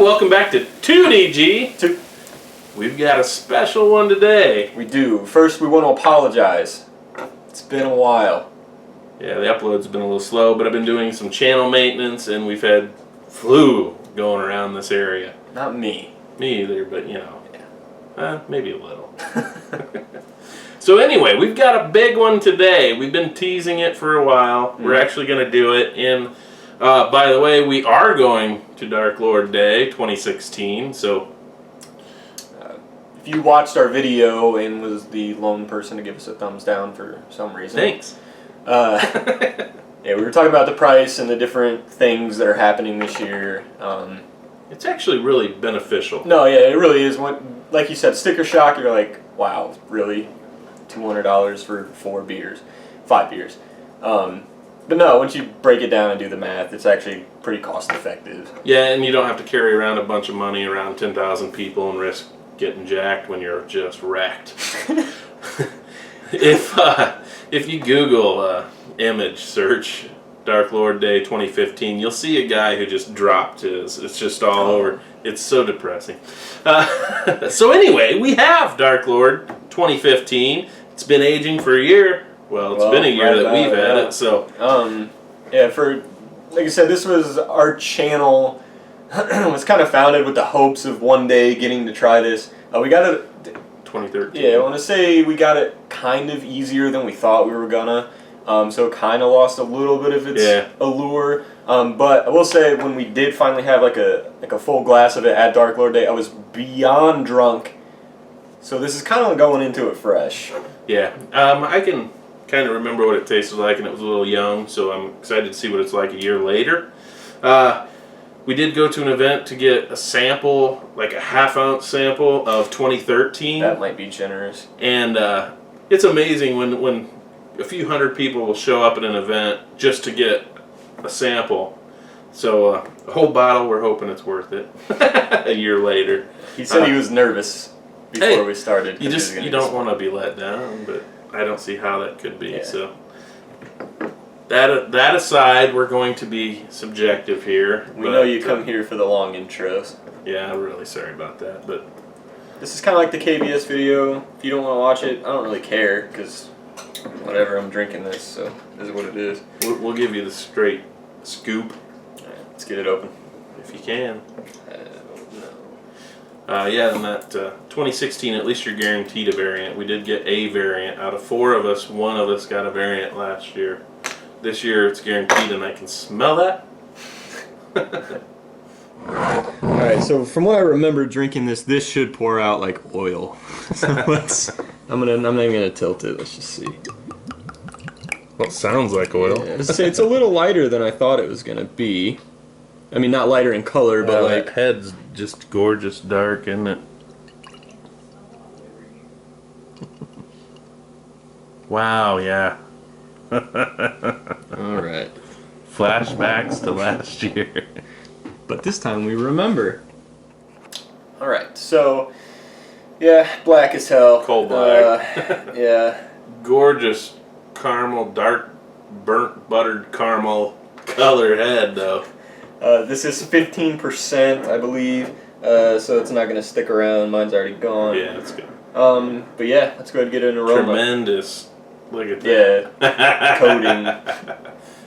welcome back to 2DG. We've got a special one today. We do. First, we want to apologize. It's been a while. Yeah, the upload's been a little slow, but I've been doing some channel maintenance, and we've had flu going around this area. Not me. Me either, but you know, maybe a little. So anyway, we've got a big one today. We've been teasing it for a while. We're actually going to do it in... by the way, we are going to Dark Lord Day 2016, so... if you watched our video and was the lone person to give us a thumbs down for some reason... Thanks. Yeah, we were talking about the price and the different things that are happening this year. It's actually really beneficial. No, yeah, it really is. Like you said, sticker shock, you're like, wow, really? $200 for 5 beers. But no, once you break it down and do the math, it's actually pretty cost effective. Yeah, and you don't have to carry around a bunch of money around 10,000 people and risk getting jacked when you're just wrecked. If you Google image search Dark Lord Day 2015, you'll see a guy who just dropped his. It's just all over. It's so depressing. So anyway, we have Dark Lord 2015. It's been aging for a year. Well, it's been a year that we've had it, so... yeah, like I said, this was our channel. Was kind of founded with the hopes of one day getting to try this. We got it... 2013. Yeah, I want to say we got it kind of easier than we thought we were gonna. So it kind of lost a little bit of its allure. But I will say, when we did finally have like a full glass of it at Dark Lord Day, I was beyond drunk. So this is kind of going into it fresh. Yeah, I can kind of remember what it tasted like, and it was a little young, so I'm excited to see what it's like a year later. We did go to an event to get a sample, like a half-ounce sample of 2013. That might be generous. And it's amazing when a few hundred people will show up at an event just to get a sample. So a whole bottle, we're hoping it's worth it a year later. He said he was nervous before we started. You don't want to be let down, but I don't see how that could be. Yeah. So that aside, we're going to be subjective here. We know you come here for the long intros. Yeah, I'm really sorry about that, but this is kind of like the KBS video. If you don't want to watch it, I don't really care, because whatever, I'm drinking this, so this is what it is. We'll give you the straight scoop. All right, let's get it open. If you can. Yeah, and that 2016, at least you're guaranteed a variant. We did get a variant. Out of 4 of us, 1 of us got a variant last year. This year it's guaranteed, and I can smell that. Alright, so from what I remember drinking this should pour out like oil. So I'm not even gonna tilt it, let's just see. Well, it sounds like oil. Yeah, it's a little lighter than I thought it was gonna be. I mean, not lighter in color, but like... That head's just gorgeous dark, isn't it? Wow, yeah. Alright. Flashbacks to last year. But this time we remember. Alright, so... yeah, black as hell. Coal black. Yeah. Gorgeous caramel, dark, burnt, buttered caramel color head, though. This is 15%, I believe, so it's not going to stick around. Mine's already gone. Yeah, that's good. But yeah, let's go ahead and get an aroma. Tremendous. Look at that. Yeah, coating.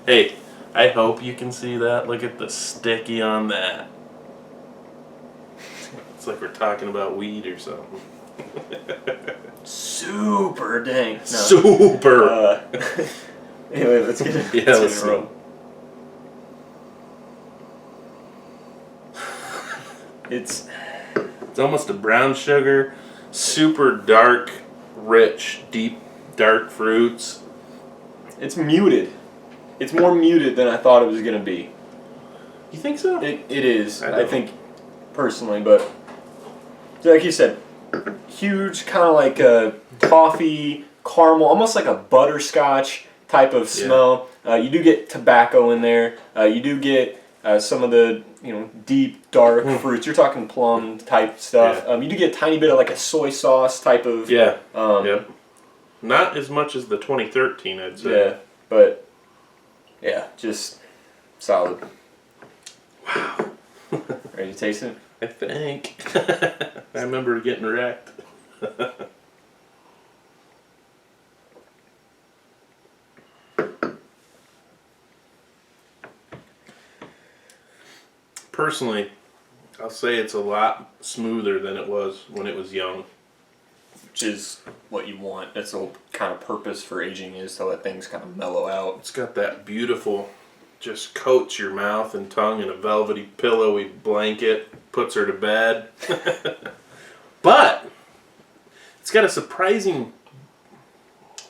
Hey, I hope you can see that. Look at the sticky on that. It's like we're talking about weed or something. Super dang. No. Super. Anyway, let's get it. Yeah, let's aroma. It's almost a brown sugar, super dark, rich, deep, dark fruits. It's muted. It's more muted than I thought it was going to be. You think so? It is, I think, personally, but like you said, huge kind of like a toffee, caramel, almost like a butterscotch type of smell. You do get tobacco in there. You do get some of the deep, dark fruits. You're talking plum type stuff. Yeah. You do get a tiny bit of like a soy sauce type of... Yeah. Not as much as the 2013, I'd say. Yeah, but yeah, just solid. Wow. Ready to taste it? I think. I remember getting wrecked. Personally, I'll say it's a lot smoother than it was when it was young. Which is what you want. That's the whole kind of purpose for aging, is to let things kind of mellow out. It's got that beautiful, just coats your mouth and tongue in a velvety, pillowy blanket, puts her to bed. But it's got a surprising,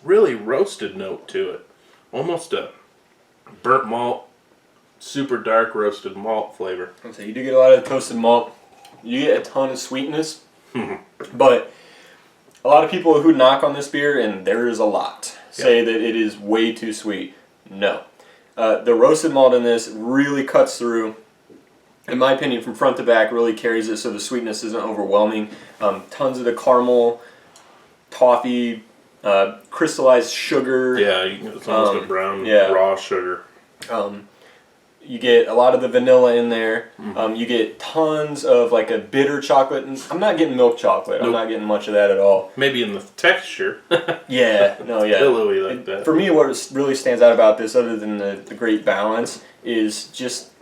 really roasted note to it. Almost a burnt malt, super dark roasted malt flavor. So you do get a lot of toasted malt. You get a ton of sweetness. But a lot of people who knock on this beer, and there is a lot, say that it is way too sweet. No. The roasted malt in this really cuts through. In my opinion, from front to back, really carries it so the sweetness isn't overwhelming. Tons of the caramel, toffee, crystallized sugar. Yeah, it's almost a brown raw sugar. You get a lot of the vanilla in there. You get tons of like a bitter chocolate. And I'm not getting milk chocolate. Nope. I'm not getting much of that at all. Maybe in the texture. Yeah. Pillowy like that. For me, what really stands out about this, other than the great balance, is just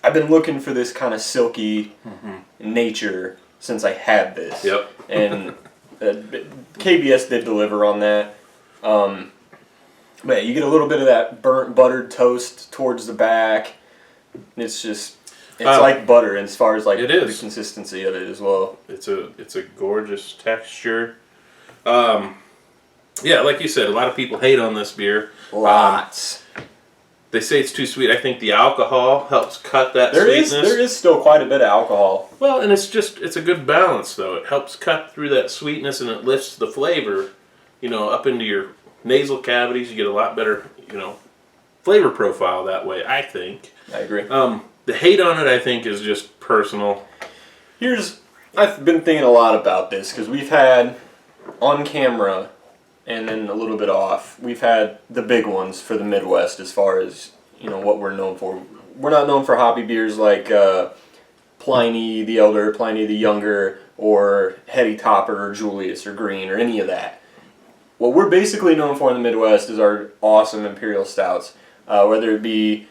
I've been looking for this kind of silky nature since I had this. Yep. And KBS did deliver on that. But yeah, you get a little bit of that burnt buttered toast towards the back. It's just, it's like butter as far as like the consistency of it as well. It's a gorgeous texture. Yeah, like you said, a lot of people hate on this beer. Lots. They say it's too sweet. I think the alcohol helps cut that sweetness. There is still quite a bit of alcohol. Well, and it's a good balance though. It helps cut through that sweetness and it lifts the flavor, up into your nasal cavities. You get a lot better, flavor profile that way, I think. I agree. The hate on it, I think, is just personal. I've been thinking a lot about this because we've had on camera and then a little bit off, we've had the big ones for the Midwest as far as, what we're known for. We're not known for hoppy beers like Pliny the Elder, Pliny the Younger, or Heady Topper, or Julius, or Green, or any of that. What we're basically known for in the Midwest is our awesome Imperial Stouts, whether it be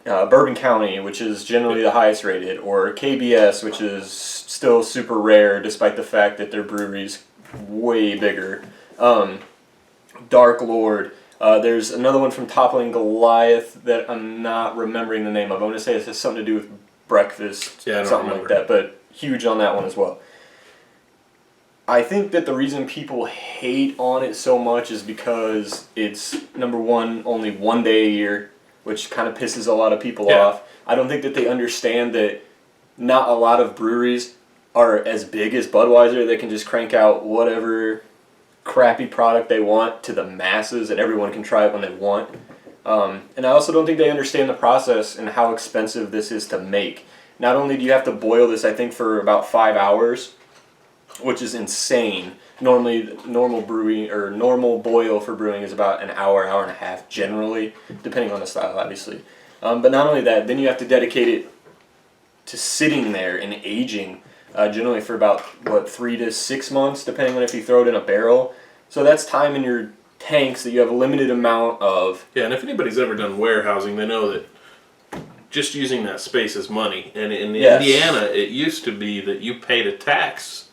Bourbon County, which is generally the highest rated, or KBS, which is still super rare despite the fact that their brewery's way bigger. Dark Lord. There's another one from Toppling Goliath that I'm not remembering the name of. I'm going to say it has something to do with breakfast, something like that, but huge on that one as well. I think that the reason people hate on it so much is because it's, number one, only 1 day a year, which kind of pisses a lot of people off. I don't think that they understand that not a lot of breweries are as big as Budweiser. They can just crank out whatever crappy product they want to the masses and everyone can try it when they want. And I also don't think they understand the process and how expensive this is to make. Not only do you have to boil this, I think, for about 5 hours, which is insane. Normally, normal boil for brewing is about an hour, hour and a half, generally, depending on the style, obviously. But not only that, then you have to dedicate it to sitting there and aging, generally for about, 3 to 6 months, depending on if you throw it in a barrel. So that's time in your tanks that you have a limited amount of. Yeah, and if anybody's ever done warehousing, they know that just using that space is money. And in Indiana, it used to be that you paid a tax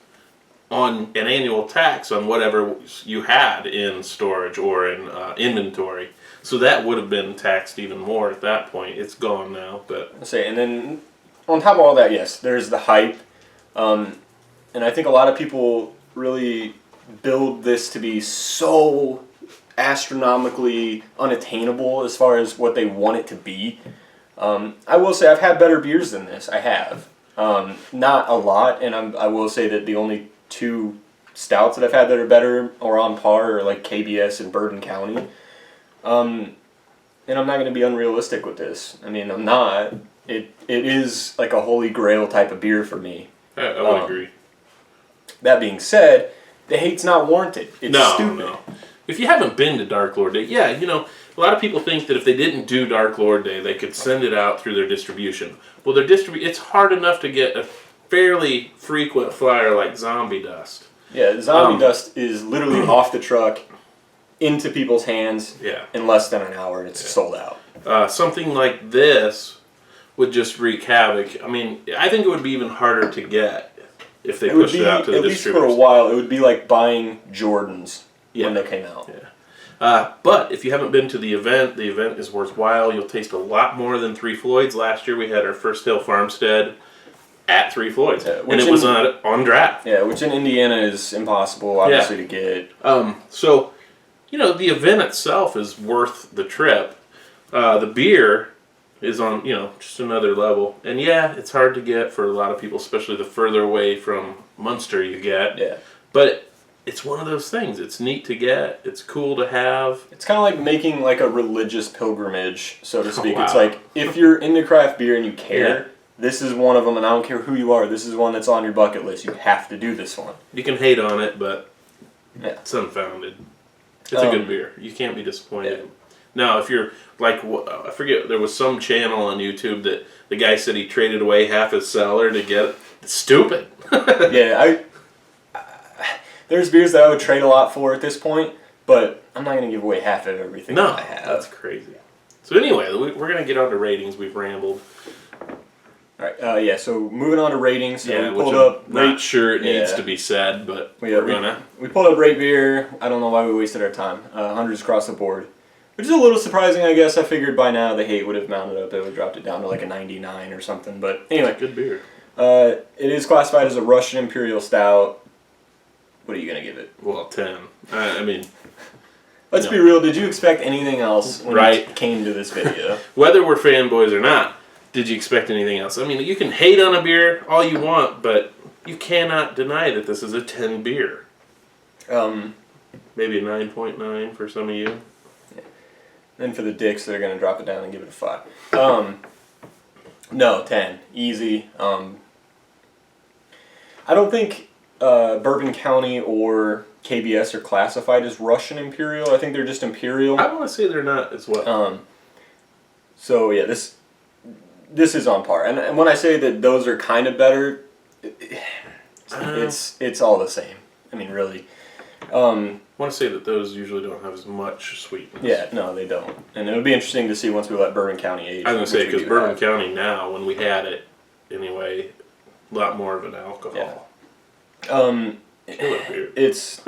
on an annual tax on whatever you had in storage or in inventory. So that would have been taxed even more at that point. It's gone now, but and then on top of all that, yes, there's the hype. And I think a lot of people really build this to be so astronomically unattainable as far as what they want it to be. I will say I've had better beers than this. I have. Not a lot, and I will say that the only 2 stouts that I've had that are better or on par are like KBS and Bourbon County. And I'm not going to be unrealistic with this. I mean, I'm not. It is like a holy grail type of beer for me. I would agree. That being said, the hate's not warranted. It's stupid. No. If you haven't been to Dark Lord Day, a lot of people think that if they didn't do Dark Lord Day, they could send it out through their distribution. Well, it's hard enough to get a fairly frequent flyer like Zombie Dust. Yeah, Zombie Dust is literally off the truck into people's hands in less than an hour, and it's sold out. Something like this would just wreak havoc. I mean, I think it would be even harder to get if they pushed it out to the distributors. At least for a while, it would be like buying Jordans when they came out. Yeah. But if you haven't been to the event is worthwhile. You'll taste a lot more than Three Floyds. Last year we had our First Hill Farmstead at Three Floyds, and it was on draft. Yeah, which in Indiana is impossible, obviously, to get. So, the event itself is worth the trip. The beer is on, just another level. And it's hard to get for a lot of people, especially the further away from Munster you get. Yeah. But it's one of those things. It's neat to get. It's cool to have. It's kind of like making like a religious pilgrimage, so to speak. Wow. It's like, if you're into craft beer and you care, this is one of them, and I don't care who you are, this is one that's on your bucket list. You have to do this one. You can hate on it, but it's unfounded. It's a good beer. You can't be disappointed. Yeah. Now, if you're like, I forget, there was some channel on YouTube that the guy said he traded away half his cellar to get it. It's stupid. There's beers that I would trade a lot for at this point, but I'm not going to give away half of everything that I have. That's crazy. So anyway, we're going to get on to ratings. We've rambled. All right. So moving on to ratings. We pulled up. Not sure it needs to be said, but we're gonna. We pulled up rate beer. I don't know why we wasted our time. Hundreds across the board, which is a little surprising, I guess. I figured by now the hate would have mounted up. It would have dropped it down to like a 99 or something. But anyway, good beer. It is classified as a Russian Imperial Stout. What are you gonna give it? Well, 10. I mean. Let's be real. Did you expect anything else when you came to this video? Whether we're fanboys or not, did you expect anything else? I mean, you can hate on a beer all you want, but you cannot deny that this is a 10 beer. Maybe a 9.9 for some of you. Yeah. Then for the dicks, they're going to drop it down and give it a 5. No, 10. Easy. I don't think Bourbon County or KBS are classified as Russian Imperial. I think they're just Imperial. I want to say they're not as well. So, yeah, this is on par. And when I say that those are kind of better, it's all the same. I mean, really. I want to say that those usually don't have as much sweetness. Yeah, no, they don't. And it'll be interesting to see once we let Bourbon County age. I was going to say, because Bourbon County now, when we had it, anyway, a lot more of an alcohol. Yeah. It's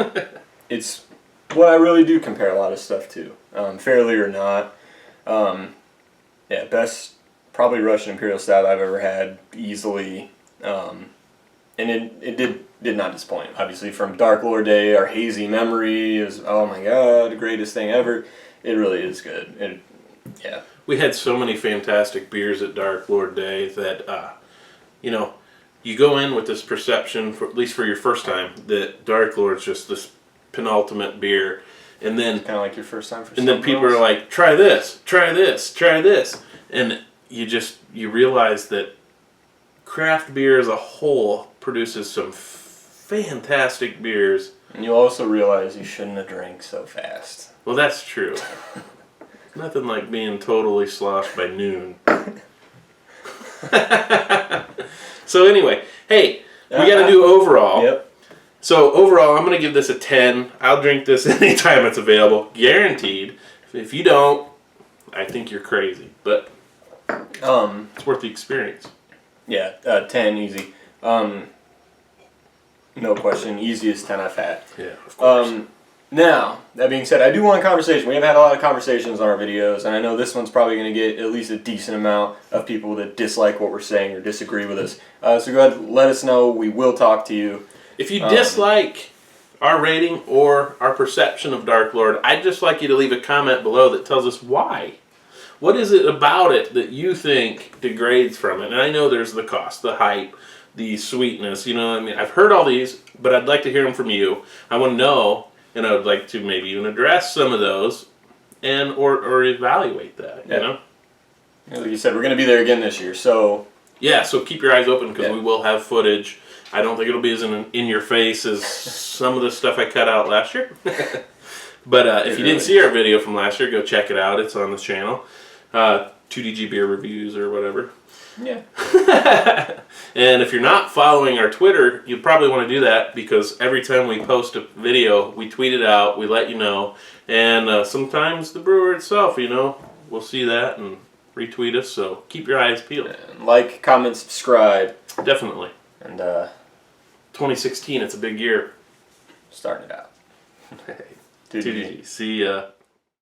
what I really do compare a lot of stuff to, fairly or not. Best probably Russian Imperial Stout I've ever had, easily, and it did not disappoint. Obviously, from Dark Lord Day, our hazy memory is, oh my god, the greatest thing ever. It really is good. We had so many fantastic beers at Dark Lord Day that, you go in with this perception, at least for your first time, that Dark Lord's just this penultimate beer, and then kind of like your first time for. And then people are like, try this, try this, try this, and you realize that craft beer as a whole produces some fantastic beers. And you also realize you shouldn't have drank so fast. Well, that's true. Nothing like being totally sloshed by noon. So anyway, hey, we got to do overall. Yep. So overall, I'm going to give this a 10. I'll drink this anytime it's available, guaranteed. If you don't, I think you're crazy. But it's worth the experience. Yeah, 10 easy. No question, easiest 10 I've had. Yeah, of course. Now, that being said, I do want a conversation. We have had a lot of conversations on our videos, and I know this one's probably going to get at least a decent amount of people that dislike what we're saying or disagree with us. So go ahead, let us know. We will talk to you. If you dislike our rating or our perception of Dark Lord, I'd just like you to leave a comment below that tells us why. What is it about it that you think degrades from it? And I know there's the cost, the hype, the sweetness. I've heard all these, but I'd like to hear them from you. I want to know, and I would like to maybe even address some of those and or evaluate that, you know? Like you said, we're going to be there again this year, so... Yeah, so keep your eyes open because we will have footage. I don't think it'll be as in your face as some of the stuff I cut out last year. But if you didn't see our video from last year, go check it out. It's on the channel. 2DG Beer Reviews or whatever. Yeah. And if you're not following our Twitter, you probably want to do that because every time we post a video, we tweet it out, we let you know. And sometimes the brewer itself, will see that and retweet us. So keep your eyes peeled. And like, comment, subscribe. Definitely. And 2016, it's a big year. starting it out. 2DG. See ya.